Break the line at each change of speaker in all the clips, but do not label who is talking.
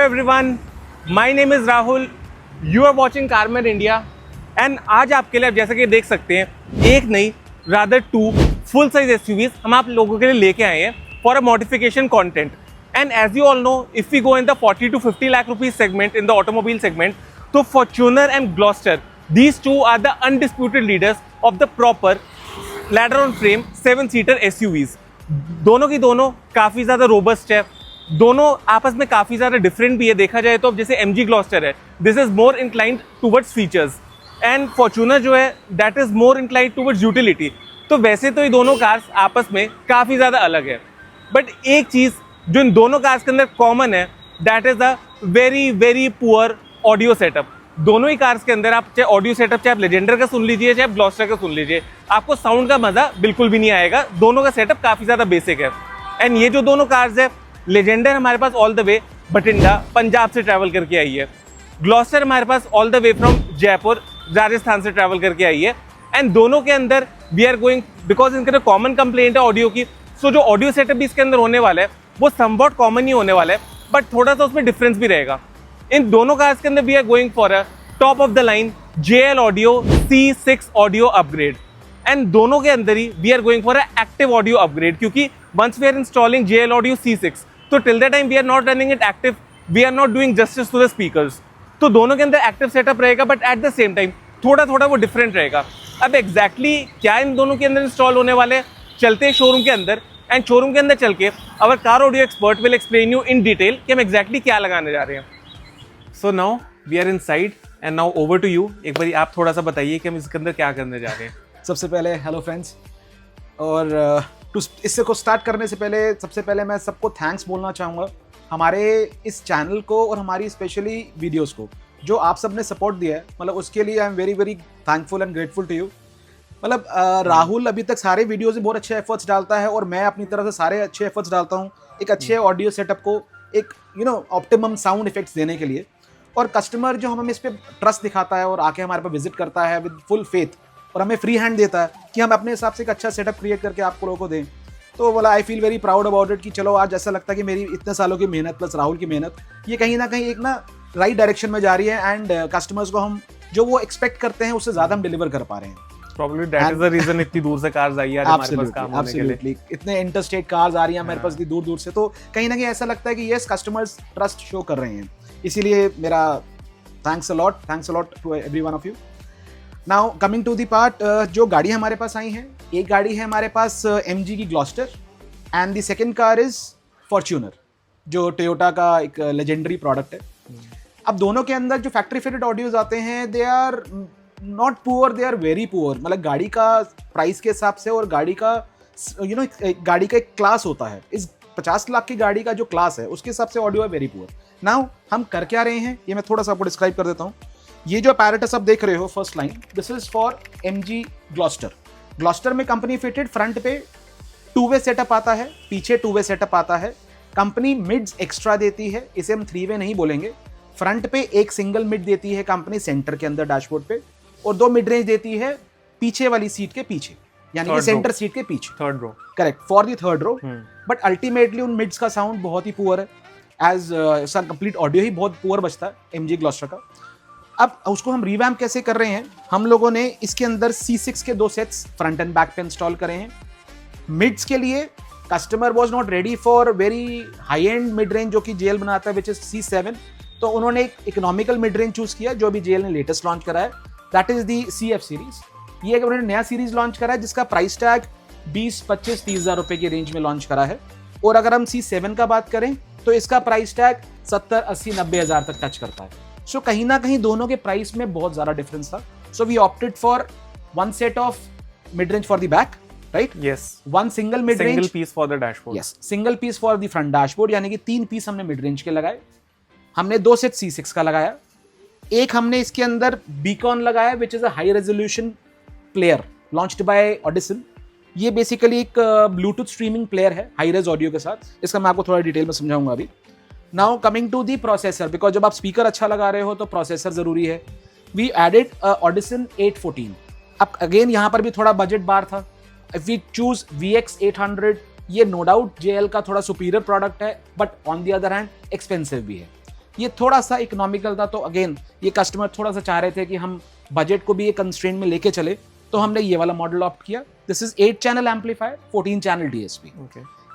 Hello everyone, my name is Rahul. You are watching Carmen India and आज आपके लिए आप जैसा कि देख सकते हैं एक नहीं rather two full size SUVs हम आप लोगों के लिए लेके आए हैं for a modification content. And as you all know, if we go in the 40 to 50 lakh rupees segment in the automobile segment, तो Fortuner and Gloster, these two are the undisputed leaders of the proper ladder on frame 7-seater SUVs. दोनों की दोनों काफ़ी ज़्यादा robust है, दोनों आपस में काफ़ी ज़्यादा डिफरेंट भी है. देखा जाए तो अब जैसे MG Gloster है, this is more inclined towards features and Fortuner जो है that is more inclined towards utility. तो वैसे तो ये दोनों कार्स आपस में काफ़ी ज़्यादा अलग है, बट एक चीज़ जो इन दोनों कार्स के अंदर कॉमन है that is a very very poor audio setup. दोनों ही कार्स के अंदर आप चाहे ऑडियो सेटअप चाहे आप लेजेंडर का सुन लीजिए चाहे ग्लॉस्टर का सुन लीजिए, आपको साउंड का मज़ा बिल्कुल भी नहीं आएगा. दोनों का सेटअप काफ़ी ज़्यादा बेसिक है. एंड ये जो दोनों कार्स है, लेजेंडर हमारे पास all the way Bathinda Punjab से ट्रैवल करके आई है, ग्लॉस्टर हमारे पास all the way from Jaipur Rajasthan से ट्रैवल करके आई है. एंड दोनों के अंदर वी आर गोइंग बिकॉज इनका कॉमन कंप्लेंट है ऑडियो की, सो जो ऑडियो सेटअप भी इसके अंदर होने वाला है वो समवॉट कॉमन ही होने वाला है, बट थोड़ा सा उसमें डिफरेंस भी रहेगा. इन दोनों कार्स के अंदर we are going for a top of the line JL audio C6 audio upgrade. And दोनों के अंदर ही we are going for a active audio upgrade, क्योंकि once we are installing JL audio C6 तो till the time we are not running it active, we are not doing justice to the speakers. तो दोनों के अंदर active setup रहेगा, but at the same time थोड़ा थोड़ा वो different रहेगा. अब एग्जैक्टली क्या इन दोनों के अंदर इंस्टॉल होने वाले हैं, चलते हैं शोरूम के अंदर एंड शोरूम के अंदर चल के our car audio expert will explain you in detail कि हम एग्जैक्टली क्या लगाने जा रहे हैं. So now we are inside and now over to you. एक बार आप थोड़ा सा बताइए कि हम इसके अंदर क्या करने जा रहे हैं.
सबसे पहले हेलो फ्रेंड्स, और इससे को स्टार्ट करने से पहले सबसे पहले मैं सबको थैंक्स बोलना चाहूँगा हमारे इस चैनल को और हमारी स्पेशली वीडियोस को जो आप सब ने सपोर्ट दिया है. मतलब उसके लिए I am very very thankful and grateful to you. मतलब राहुल अभी तक सारे वीडियोस में बहुत अच्छे एफर्ट्स डालता है और मैं अपनी तरफ से सारे अच्छे एफर्ट्स डालता हूँ एक अच्छे ऑडियो सेटअप को एक ऑप्टिमम साउंड इफेक्ट्स देने के लिए. और कस्टमर जो हमें इस पर ट्रस्ट दिखाता है और आके हमारे पास विजिट करता है विद फुल फेथ और हमें फ्री हैंड देता है कि हम अपने हिसाब से एक अच्छा सेटअप क्रिएट करके आप लोगों को दें, तो बोला I feel very proud about it कि चलो आज ऐसा लगता है कि मेरी इतने सालों की मेहनत प्लस राहुल की मेहनत ये कहीं ना कहीं एक ना राइट डायरेक्शन में जा रही है एंड कस्टमर्स को हम जो वो एक्सपेक्ट करते हैं उससे ज़्यादा हम डिलीवर कर पा रहे हैं.
Probably that is the reason इतनी दूर से कार्स आई है हमारे पास काम होने के लिए.
इतने इंटरस्टेट कार्स आ रही हैं हमारे पास इतनी दूर दूर से, तो कहीं ना कहीं ऐसा लगता है कि यस कस्टमर्स ट्रस्ट शो कर रहे हैं. इसीलिए मेरा thanks a lot to every one of you. Now coming to the part, जो गाड़ी हमारे पास आई हैं, एक गाड़ी है हमारे पास MG की Gloster and the second car is Fortuner जो टोयोटा का एक लेजेंडरी प्रोडक्ट है. अब दोनों के अंदर जो फैक्ट्री फिटेड ऑडियोज आते हैं they are not poor, they are very poor. मतलब गाड़ी का प्राइस के हिसाब से और गाड़ी का गाड़ी का एक क्लास होता है, इस 50 लाख की गाड़ी का जो क्लास है उसके हिसाब से ऑडियो है वेरी पुअर. नाउ हम कर क्या रहे हैं ये मैं थोड़ा सा आपको डिस्क्राइब कर देता हूँ. ये जो अपैरेटस आप देख रहे हो first line, this is for MG Gloster. Gloster में कंपनी फिटेड फ्रंट पे 2-वे सेटअप आता है, पीछे 2-वे सेटअप आता है. कंपनी मिड्स एक्स्ट्रा देती है, इसे हम 3-वे नहीं बोलेंगे. फ्रंट पे एक सिंगल मिड देती है कंपनी सेंटर के अंदर डैशबोर्ड पे, और 2 मिड रेंज देती है पीछे वाली सीट के पीछे, यानी कि सेंटर सीट के पीछे,
third row.
Correct, for the third row. But ultimately उन मिड्स का साउंड बहुत ही पुअर है, एज सर कंप्लीट ऑडियो ही बहुत पुअर बचता है MG ग्लॉस्टर का. अब उसको हम रिवैम्प कैसे कर रहे हैं, हम लोगों ने इसके अंदर C6 के 2 सेट्स फ्रंट एंड बैक पे इंस्टॉल करे हैं. मिड्स के लिए customer was not ready for very high and mid range जो कि JL बनाता है विच इज C7, तो उन्होंने एक इकोनॉमिकल मिड रेंज चूज किया जो भी JL ने लेटेस्ट लॉन्च करा है, that is the CF series. ये उन्होंने नया सीरीज लॉन्च करा है जिसका प्राइस टैग 20-25-30 हज़ार रुपए की रेंज में लॉन्च करा है. और अगर हम C7 का बात करें तो इसका प्राइस टैग 70-80-90 हज़ार तक टच करता है. सो कहीं ना कहीं दोनों के प्राइस में बहुत ज़्यादा डिफरेंस था. So we opted for 1 set of mid range for the back, right?
Yes.
1 single mid range,
single piece for the dashboard.
Yes, single piece for the front dashboard, यानी कि 3 पीस हमने mid range के लगाए. हमने 2 set C6 का लगाया. एक हमने इसके अंदर बीकॉन लगाया which is a high resolution player launched by Audison. ये बेसिकली एक ब्लूटूथ स्ट्रीमिंग प्लेयर है हाई रेज ऑडियो के साथ. इसका मैं आपको थोड़ा डिटेल में समझाऊंगा अभी. Now coming to the processor, because जब आप स्पीकर अच्छा लगा रहे हो तो प्रोसेसर जरूरी है. We added Audison 814. अब अगेन यहाँ पर भी थोड़ा बजट बार था. इफ वी चूज VX 800, ये नो डाउट JL का थोड़ा सुपीरियर प्रोडक्ट है, but on the other hand expensive भी है. ये थोड़ा सा इकोनॉमिकल था, तो अगेन ये कस्टमर थोड़ा सा चाह रहे थे कि हम बजट को भी एक कंस्ट्रेंट में लेके चले, तो हमने ये वाला मॉडल ऑप्ट किया। This is 8 channel amplifier, 14 channel DSP.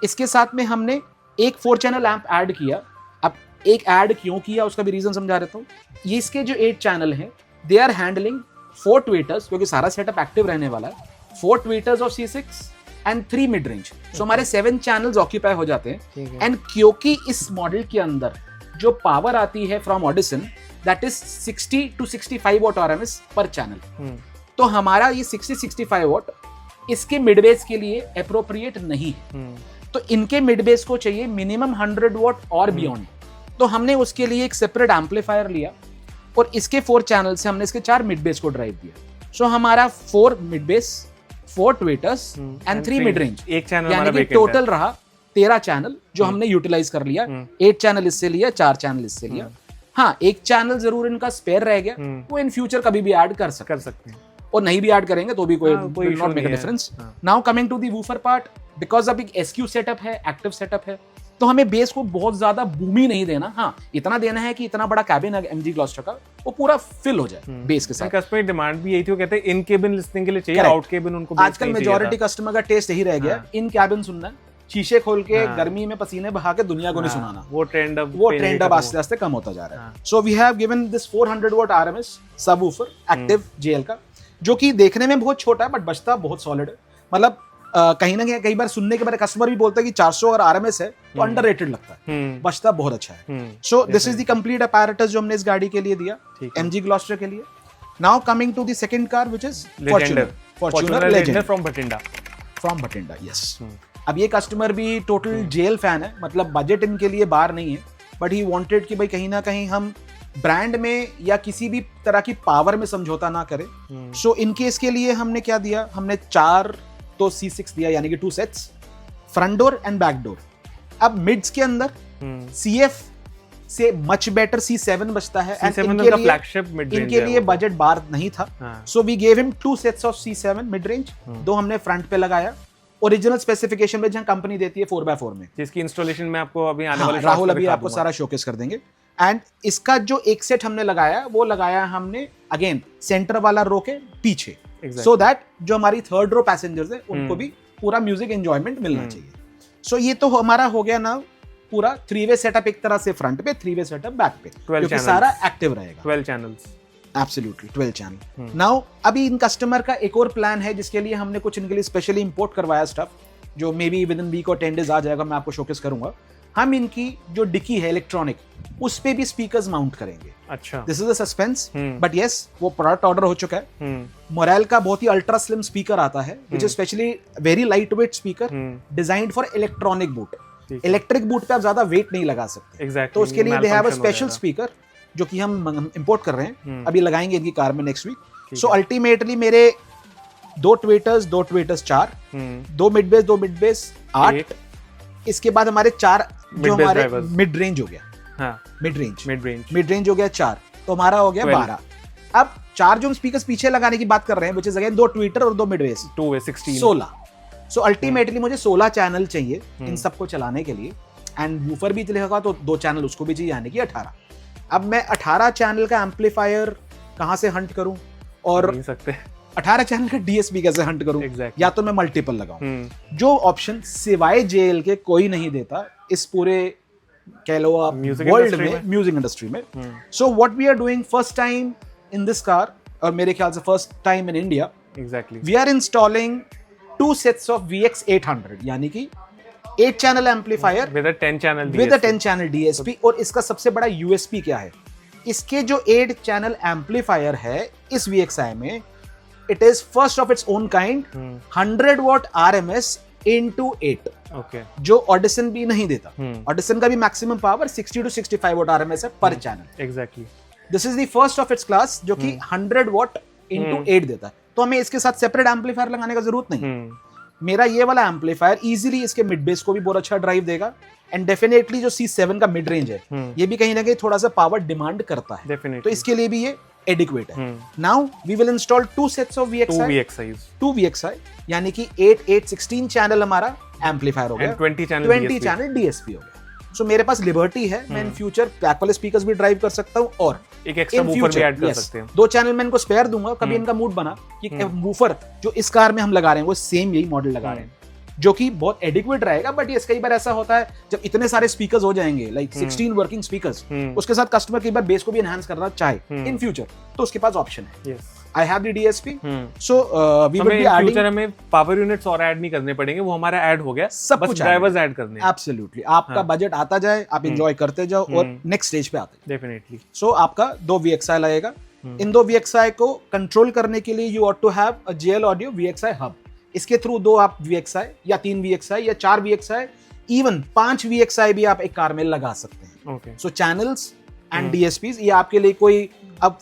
इसके साथ में हमने एक 4 चैनल एम्प ऐड किया। अब एक ऐड क्यों किया उसका भी रीजन समझा देता हूँ। ये इसके जो 8 चैनल हैं, दे आर हैंडलिंग 4 ट्वीटर्स, क्योंकि सारा सेटअप एक्टिव रहने वाला है, 4 tweeters of C6 and 3 mid range. So हमारे 7 चैनल्स ऑक्यूपाई हो जाते हैं। एंड क्योंकि इस मॉडल के अंदर जो पावर आती है from Audison, that is 60 to 65 what RMS पर चैनल, तो हमारा ये 60-65 वॉट इसके मिड बेस के लिए अप्रोप्रिएट नहीं है। तो इनके मिड बेस को चाहिए मिनिमम 100 वॉट और बियॉन्ड। तो हमने उसके लिए एक सेपरेट एम्पलीफायर लिया और इसके 4 चैनल से हमने इसके 4 मिड बेस को ड्राइव दिया। सो हमारा 4 mid base, 4 tweeters and 3 mid range,
एक चैनल
यानी कि टोटल रहा 13 चैनल जो हमने यूटिलाइज कर लिया। 8 चैनल इससे लिया, 4 चैनल इससे लिया। हाँ, एक चैनल जरूर इनका स्पेयर रह गया, वो इन फ्यूचर कभी भी ऐड कर सकते हैं, और नहीं भी ऐड करेंगे तो भी कोई not make a difference. Now coming to the woofer part, because अब एक SQ सेटअप है, एक्टिव सेटअप है, तो हमें बेस को बहुत ज्यादा बूमी नहीं देना। हाँ, इतना देना है कि इतना बड़ा कैबिन है MG ग्लॉस्टर का, वो पूरा फिल हो जाए बेस के साथ।
कस्टमर डिमांड भी यही थी, वो कहते हैं इन केबिन लिसनिंग के लिए चाहिए, आउट केबिन उनको
आजकल मेजॉरिटी कस्टमर का टेस्ट यही रह गया, इन कैबिन सुनना, शीशे खोल के गर्मी में पसीने बहा के दुनिया को नहीं सुनाना। वो ट्रेंड अब आस्ते आस्ते कम होता जा रहा है। So we have given this 400 watt RMS subwoofer active JL का, जो कि देखने में बहुत छोटा है बट बजता बहुत सॉलिड है। मतलब कहीं ना कहीं कई बार सुनने के बाद कस्टमर भी बोलता है कि 400 अगर RMS है तो अंडररेटेड लगता है, बजता बहुत अच्छा है। So this is the complete apparatus जो हमने इस गाड़ी के लिए दिया, MG ग्लॉस्टर के लिए। Now coming to the second car which is Fortuner Legender
from Bathinda.
Yes. अब ये कस्टमर भी टोटल JL फैन है, मतलब बजट इनके लिए बाहर नहीं है, बट ही वांटेड कि भाई कहीं ना कहीं हम ब्रांड में या किसी भी तरह की पावर में समझौता ना करें। सो इन केस के लिए हमने क्या दिया, हमने 4 तो C6 दिया, यानी कि 2 sets, front door and back door. अब मिड्स के अंदर CF से मच बेटर C7 बचता है, इनके लिए बजट बार नहीं था। So we gave him 2 sets of C7 mid range, 2 हमने फ्रंट पे लगाया ओरिजिनल स्पेसिफिकेशन में जहां कंपनी देती है 4x4 में,
जिसकी इंस्टॉलेशन में आपको अभी आने वाले
राहुल अभी आपको सारा शोकेस कर देंगे। एंड इसका जो एक सेट हमने लगाया वो लगाया हमने अगेन सेंटर वाला रो के पीछे, सो दैट जो हमारी थर्ड रो पैसेंजर्स है उनको भी पूरा म्यूजिक एंजॉयमेंट मिलना चाहिए। सो ये तो हमारा हो गया ना पूरा 3-वे सेटअप, एक तरह से फ्रंट पे, 3-वे सेटअप बैक पे, क्योंकि सारा एक्टिव रहेगा।
12 चैनल्स,
एब्सोल्युटली 12 चैनल। नाउ अभी इन कस्टमर का एक और प्लान है जिसके लिए हमने कुछ इनके लिए स्पेशली इंपोर्ट करवाया स्टफ, जो maybe within week और 10 डेज आ जाएगा, मैं आपको शोकेस करूंगा। हम इनकी जो डिक्की है इलेक्ट्रॉनिक, उस पे भी स्पीकर्स माउंट करेंगे।
अच्छा,
this is a suspense, but yes वो प्रोडक्ट ऑर्डर हो चुका है। मोरेल का बहुत ही अल्ट्रा स्लिम स्पीकर आता है, which is specially very light weight speaker designed for electronic boot. Electric boot पे आप ज्यादा वेट नहीं लगा सकते, तो उसके लिए they have a special speaker जो कि हम इंपोर्ट कर रहे हैं, अभी लगाएंगे इनकी कार में नेक्स्ट वीक। सो अल्टीमेटली मेरे 2 tweeters 4, 2 mid base 2 mid base 8, इसके बाद हमारे 4 जो हमारे मिड रेंज हो गया, मिड रेंज हो गया 4, तो हमारा हो गया 12। अब 4 जो हम स्पीकर्स पीछे लगाने की बात कर रहे हैं, which is again 2 ट्विटर और 2 मिड बेस, 16। सो अल्टीमेटली मुझे 16 चैनल चाहिए इन सबको चलाने के लिए, एंड वूफर भी लगेगा तो 2 चैनल उसको भी चाहिए, यानी कि 18। अब मैं 18 चैनल का एम्पलीफायर कहां से हंट करूं, और 18 चैनल का DSP कैसे हंट करूं, या तो मैं मल्टीपल लगाऊं, जो ऑप्शन सिवाय JL के कोई नहीं देता इस पूरे कह लो आप वर्ल्ड में, म्यूजिक इंडस्ट्री में। So what we are doing first time in this car, और मेरे ख्याल से first time in India, we are installing 2 sets of VX800, यानी कि 8 channel amplifier
with a 10 channel
DSP। और इसका सबसे बड़ा USP क्या है, इसके जो 8 चैनल एम्पलीफायर है इस VXI में, it is first of its own kind, 100 what RMS into 8, जो ऑडिसन भी नहीं देता। ऑडिसन का भी maximum power 60 to 65 what RMS है पर channel. This is the first of its class जो कि 100 वॉट into 8 देता है, तो हमें इसके साथ सेपरेट एम्पलीफायर लगाने का जरूरत नहीं। मेरा ये वाला एम्पलीफायर इजीली इसके मिड बेस को भी बहुत अच्छा ड्राइव देगा, एंड डेफिनेटली जो C7 का मिड रेंज है ये भी कहीं ना कहीं थोड़ा सा पावर डिमांड करता है, तो इसके लिए भी ये एडिक्वेट है। Now we will install 2 sets of two VXI, यानी कि 8 16 चैनल हमारा एम्पलीफायर हो गया, 20 चैनल DSP हो गया। सो मेरे पास लिबर्टी है, मैं इन फ्यूचर बैक वाले स्पीकर्स भी ड्राइव कर सकता हूँ और
एक एक्स्ट्रा वूफर भी ऐड कर सकते हैं।
2 चैनल मैं इनको स्पेयर दूंगा, कभी इनका मूड बना कि वूफर जो इस कार में हम लगा रहे हैं वो सेम यही मॉडल लगा रहे हैं, जो कि बहुत एडिक्वेट रहेगा। बट ये कई बार ऐसा होता है जब इतने सारे स्पीकर्स हो जाएंगे, लाइक 16 वर्किंग स्पीकर्स, उसके साथ कस्टमर कई बार बेस को भी एनहांस करना चाहे इन फ्यूचर, तो उसके पास ऑप्शन है। I have the DSP, so we will be adding. Future
हमें पावर यूनिट्स और ऐड नहीं करने पड़ेंगे, वो हमारा ऐड हो गया,
सब
बस
कुछ
ड्राइवर्स ऐड करने हैं।
एब्सोल्युटली, आपका बजट आता जाए, आप एंजॉय करते जाओ और नेक्स्ट स्टेज पे आते
जाओ। डेफिनेटली।
सो आपका 2 VXI लगेगा। इन 2 VXI को कंट्रोल करने के लिए you ought to have a JL audio VXI hub. इसके थ्रू 2 आप VXI या 3 VXI या 4 VXI, इवन 5 VXI भी आप एक कार में लगा सकते हैं।
Okay,
so channels and DSPs, ये आपके लिए कोई अब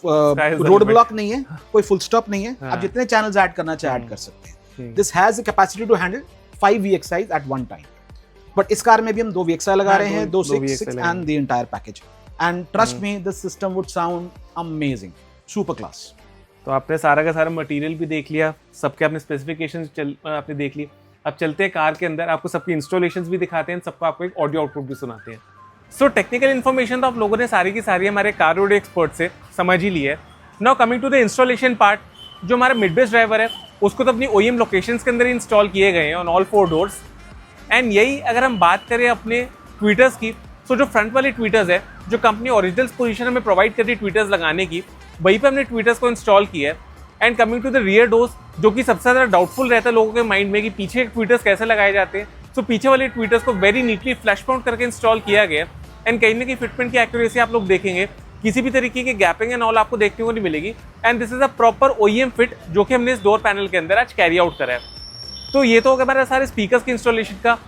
रोड ब्लॉक नहीं है, कोई फुल स्टॉप नहीं है। आप जितने चैनल्स ऐड करना चाहे ऐड कर सकते हैं। This has the capacity to handle 5 VXIs at one time. But इस कार में भी हम 2 VXI लगा रहे हैं, 2 6 and the entire package. And trust me, this system would sound amazing, super class.
तो आपने सारा का सारा मटेरियल भी देख लिया, सबके अपने स्पेसिफिकेशंस आपने देख ली। अब चलते हैं कार के अंदर, आपको सबकी इंस्टॉलेशंस भी दिखाते हैं, सबको आपको एक ऑडियो आउटपुट भी सुनाते हैं। सो टेक्निकल इन्फॉर्मेशन तो आप लोगों ने सारी की सारी हमारे कार ऑडियो एक्सपर्ट से समझ ही ली है। Now coming to the installation part, जो हमारा मिड बेस ड्राइवर है उसको तो अपनी OEM लोकेशंस के अंदर इंस्टॉल किए गए हैं ऑन ऑल 4 डोर्स। एंड यही अगर हम बात करें अपने ट्वीटर्स की, तो जो फ्रंट वाले ट्वीटर्स है, जो कंपनी ओरिजिनल पोजीशन हमें प्रोवाइड करती है ट्वीटर्स लगाने की, वहीं पे हमने ट्वीटर्स को इंस्टॉल किया है। And coming to the rear doors, जो कि सबसे ज़्यादा डाउटफुल रहता है लोगों के माइंड में कि पीछे ट्वीटर्स कैसे लगाए जाते हैं, तो पीछे वाले ट्वीटर्स को वेरी नीटली फ्लैश माउंट करके इंस्टॉल किया गया। एंड कहीं ना कहीं फिटमेंट की एक्यूरेसी आप लोग देखेंगे, किसी भी तरीके की गैपिंग एंड ऑल आपको देखने को नहीं मिलेगी। And this is a proper OEM fit, जो कि हमने इस डोर पैनल के अंदर आज कैरी आउट करा है। तो ये तो हो गया हमारे सारे स्पीकर्स की इंस्टॉलेशन का।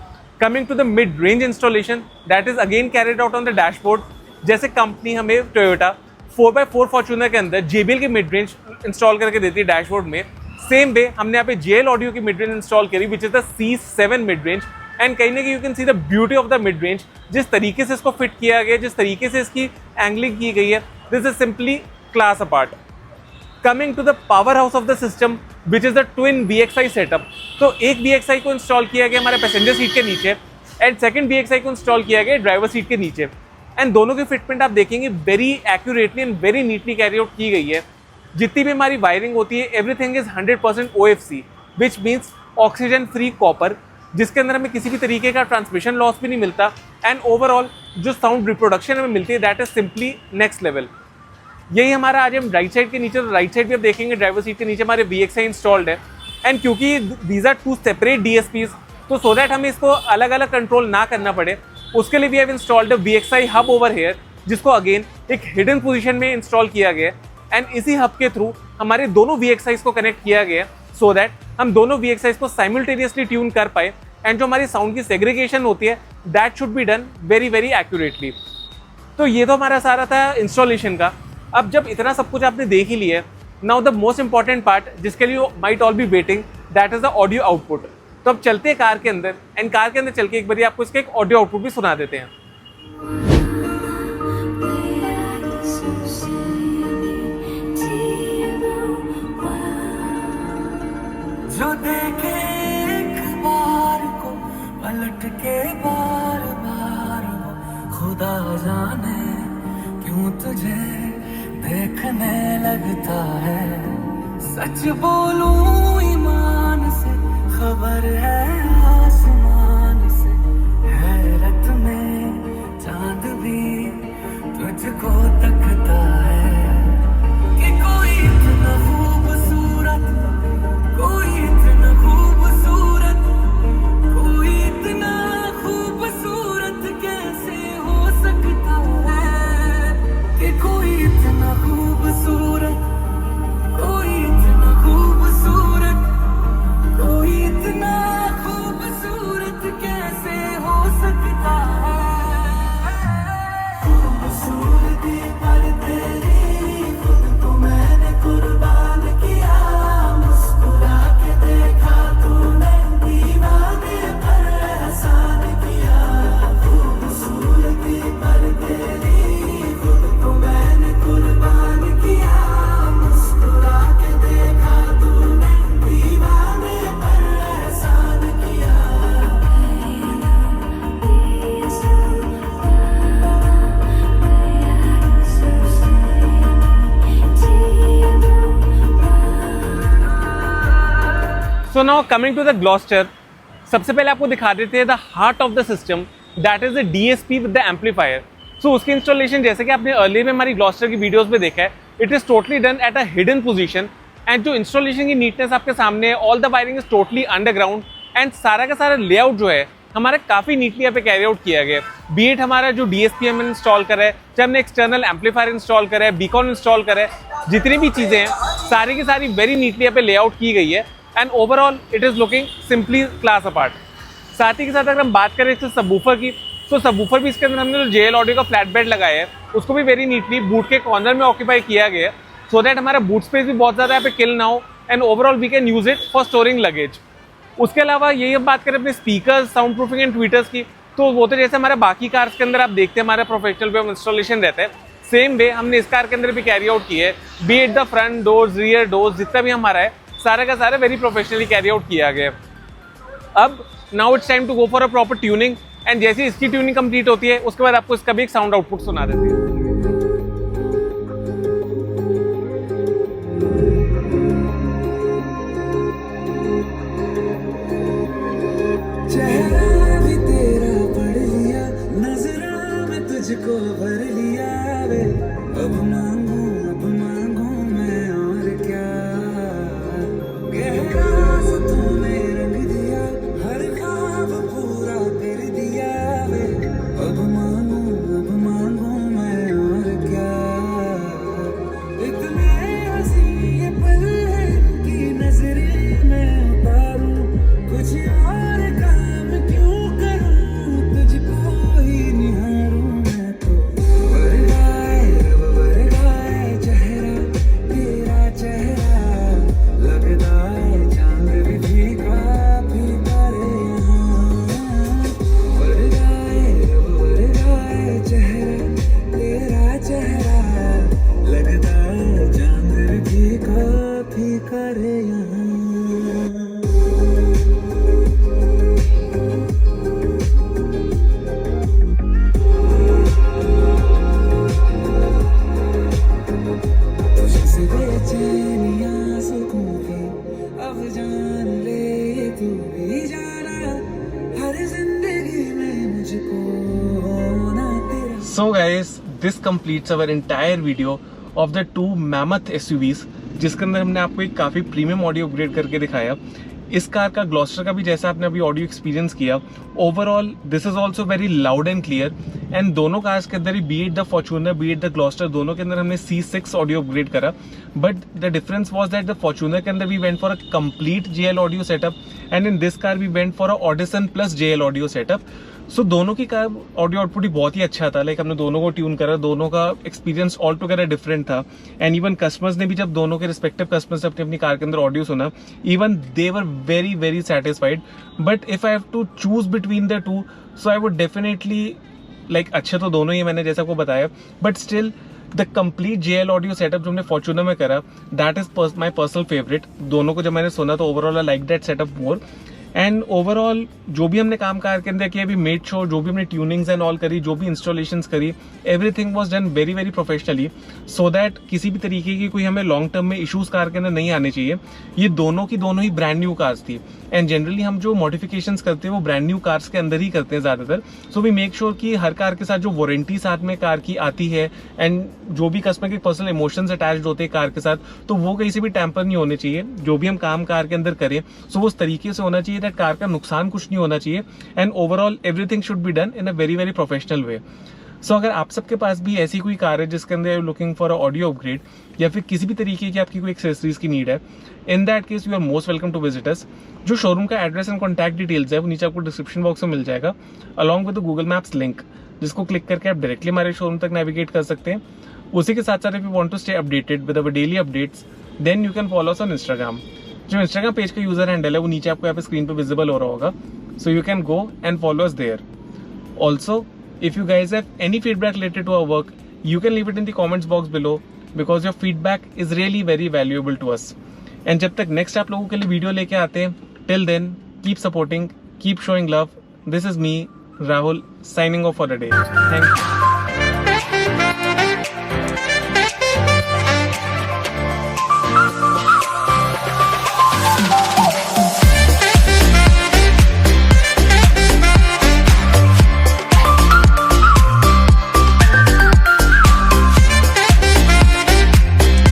Coming to the mid range installation, that is again carried out on the dashboard. जैसे कंपनी हमें टोयोटा 4x4 फॉर्च्यूनर के अंदर JBL की मिड रेंज इंस्टॉल करके देती है डैशबोर्ड में, सेम वे हमने यहाँ पे JL ऑडियो की मिड रेंज इंस्टॉल करी, विच is the C7 mid range. And कहीं ना कहीं you can see the beauty of the mid range, जिस तरीके से इसको फिट किया गया, जिस तरीके से इसकी एंगलिंग की गई है, this is simply class apart. Coming to the power house of the system, which is the twin VXI setup. तो एक VXI को इंस्टॉल किया गया हमारे पैसेंजर सीट के नीचे, एंड सेकंड VXI को इंस्टॉल किया गया ड्राइवर सीट के नीचे। एंड दोनों की फिटमेंट आप देखेंगे very accurately and very neatly carry out की गई है। जितनी भी हमारी वायरिंग होती है, everything is 100% OFC, which means oxygen free copper, जिसके अंदर हमें किसी भी तरीके का ट्रांसमिशन लॉस भी नहीं मिलता। एंड ओवरऑल जो साउंड रिप्रोडक्शन हमें मिलती है, that is simply next level. यही हमारा आज हम राइट साइड के नीचे, राइट साइड भी आप देखेंगे ड्राइवर सीट के नीचे हमारे VXI इंस्टॉल्ड है। एंड क्योंकि दीज आर 2 सेपरेट DSPs, तो सो दैट हमें इसको अलग अलग कंट्रोल ना करना पड़े, उसके लिए we have installed a VXI hub over here, जिसको अगेन एक हिडन पोजीशन में इंस्टॉल किया गया है। एंड इसी हब के थ्रू हमारे दोनों VXIs को कनेक्ट किया गया है, सो दैट हम दोनों VXIs को साइमल्टेनियसली ट्यून कर पाए। एंड जो हमारी साउंड की सेग्रीगेशन होती है, that should be done very very accurately. तो ये तो हमारा सारा था इंस्टॉलेशन का। अब जब इतना सब कुछ आपने देख ही लिया है, now the most important part, जिसके लिए might all be waiting, that is the audio output. तो अब चलते हैं कार के अंदर, एंड कार के अंदर चल के एक बार आपको इसका एक ऑडियो आउटपुट भी सुना देते हैं।
जो देखे एक बार को पलट के बार बार वो, खुदा जाने क्यों तुझे देखने लगता है। सच बोलूं ईमान से, खबर है आसमान से, हैरत में चांद भी तुझको तकता है कि कोई इतना खूबसूरत, कोई इतना खूबसूरत, कोई इतना खूबसूरत कैसे हो सकता है कि कोई इतना खूबसूरत, कोई इतना खूबसूरत, कोई इतना खूबसूरत कैसे हो सकता है। खूबसूरती
so now coming to the Gloster, सबसे पहले आपको दिखा देते हैं the heart of the system, that is the DSP with the amplifier. So उसकी इंस्टॉलेशन जैसे कि आपने अर्लियर में हमारी ग्लॉस्टर की वीडियोस में देखा है, it is totally done at a hidden position and जो इंस्टॉलेशन की नीटनेस आपके सामने है, all the wiring is totally underground and सारा का सारा लेआउट जो है हमारा काफ़ी नीटली यहाँ पे कैरी आउट किया गया है। बी एट हमारा जो DSP हमने इंस्टॉल करा है, चाहे हमने एक्सटर्नल एम्पलीफायर इंस्टॉल करा है, बीकॉन इंस्टॉल करा है, जितनी भी चीज़ें हैं सारी की सारी वेरी नीटली यहाँ पे लेआउट की गई है and overall it is looking simply class apart. साथ ही के साथ अगर हम बात करें इससे सबवूफर की, तो सबवूफर भी इसके अंदर हमने जो JL ऑडियो का फ्लैट बेड लगाया है उसको भी वेरी नीटली बूट के कॉर्नर में ऑक्यूपाई किया गया है, सो दैट हमारा बूट स्पेस भी बहुत ज़्यादा यहाँ पे किल ना हो and overall we can use it for storing luggage. उसके अलावा यही हम बात करें अपने speakers, sound proofing and tweeters की, तो वो तो जैसे हमारे बाकी कार्स के अंदर आप देखते हैं हमारा प्रोफेशनल वे ऑफ इंस्टॉलेशन रहता है, सेम वे हमने इस कार के अंदर भी कैरी आउट की है। B it the front doors, rear doors, जितना भी हमारा है सारा का सारा वेरी प्रोफेशनली कैरी आउट किया गया है। अब now it's time to go for a proper tuning and जैसे ही इसकी ट्यूनिंग कंप्लीट होती है उसके बाद आपको इसका भी एक साउंड आउटपुट सुना देती है।
चेहरा भी तेरा पढ़ लिया, नजरों में तुझको भर लिया वे, अब मांगू मैं और क्या, गहरा सा तूने रंग दिया, हर ख्वाब पूरा कर दिया वे, अब मांगू मैं और क्या, इतने हंसी ये पल है कि नजरें मैं उतारूं, कुछ और काम क्यों करूं, तुझको ही निहारूं मैं तो, वर गाए चेहरा तेरा चेहरा, लगता है चांद भी फीका फीका रे यहाँ, वर गाए चेहरा तेरा चेहरा, लगता है चांद भी फीका फीका रे यहाँ। तुझसे बेचैनियां सुकून की अब जान ले तू भी जाना, हर जिंदगी में मुझको होना तेरा।
So guys, this completes our entire video of the two Mammoth SUVs, जिसके अंदर हमने आपको एक काफ़ी प्रीमियम ऑडियो अपग्रेड करके दिखाया। इस कार का ग्लॉस्टर का भी जैसा आपने अभी ऑडियो एक्सपीरियंस किया, overall this is also very loud and clear and दोनों कार्स के अंदर ही be it the Fortuner be it the Gloster दोनों के अंदर हमने C6 ऑडियो अपग्रेड करा, but the difference was that the Fortuner के अंदर we went for a complete JL audio setup and in this car we went for a Audison plus JL audio setup. So दोनों की car audio output ही बहुत ही अच्छा था, like हमने दोनों को ट्यून करा, दोनों का एक्सपीरियंस ऑल टुगेदर डिफरेंट था एंड इवन कस्टमर्स ने भी जब दोनों के रिस्पेक्टिव कस्टमर्स ने अपनी अपनी कार के अंदर ऑडियो सुना, even they were very very satisfied. But if I have to choose between the two, so I would definitely like, अच्छे तो दोनों ही मैंने जैसा आपको बताया, but still the complete JL audio setup जो हमने फॉर्च्यूनर में करा, that is my personal favourite. दोनों को जब मैंने सुना तो overall I like that setup more and overall जो भी हमने काम कार के अंदर किया, अभी मेड श्योर जो भी हमने ट्यूनिंग्स एंड ऑल करी, जो भी इंस्टॉलेशंस करी, everything was done very very professionally, so that किसी भी तरीके की कोई हमें लॉन्ग टर्म में इश्यूज कार के अंदर नहीं आने चाहिए। ये दोनों की दोनों ही ब्रांड न्यू कार्स थी एंड जनरली हम जो मॉडिफिकेशंस करते हैं वो ब्रांड न्यू कार्स के अंदर ही करते हैं ज़्यादातर। सो वी मेक श्योर कि हर कार के साथ जो वारंटी साथ में कार की आती है एंड जो भी कस्टमर के पर्सनल इमोशंस अटैच्ड होते हैं कार के साथ, तो वो कहीं से भी टैम्पर नहीं होने चाहिए। जो भी हम काम कार के अंदर करें सो वो उस तरीके से होना चाहिए दैट कार का नुकसान कुछ नहीं होना चाहिए and overall everything should be done in a very very professional way. So अगर आप सबके पास भी ऐसी कोई कार है जिसके अंदर looking for a audio upgrade या फिर किसी भी तरीके की आपकी कोई एक्सेसरीज की नीड है, in that case you are most welcome to visit us. जो शोरूम का एड्रेस एंड कॉन्टैक्ट डिटेल्स है वो नीचे आपको डिस्क्रिप्शन बॉक्स में मिल जाएगा, along with Google maps link, जिसको क्लिक करके आप डायरेक्टली हमारे शोरूम तक नेविगेट कर सकते हैं। उसी के साथ साथ if you want to stay updated with our daily updates, then you can follow us on Instagram. जो इंस्टाग्राम पेज का यूजर हैंडल है वो नीचे आपको यहाँ पे स्क्रीन पे विजिबल हो रहा होगा, so you can go and follow us there. Also if you guys have any feedback related to our work, you can leave it in the comments box below because your feedback is really very valuable to us. And जब तक next आप लोगों के लिए video लेके आते हैं, till then keep supporting, keep showing love. This is me, Rahul, signing off for the day. Thank you.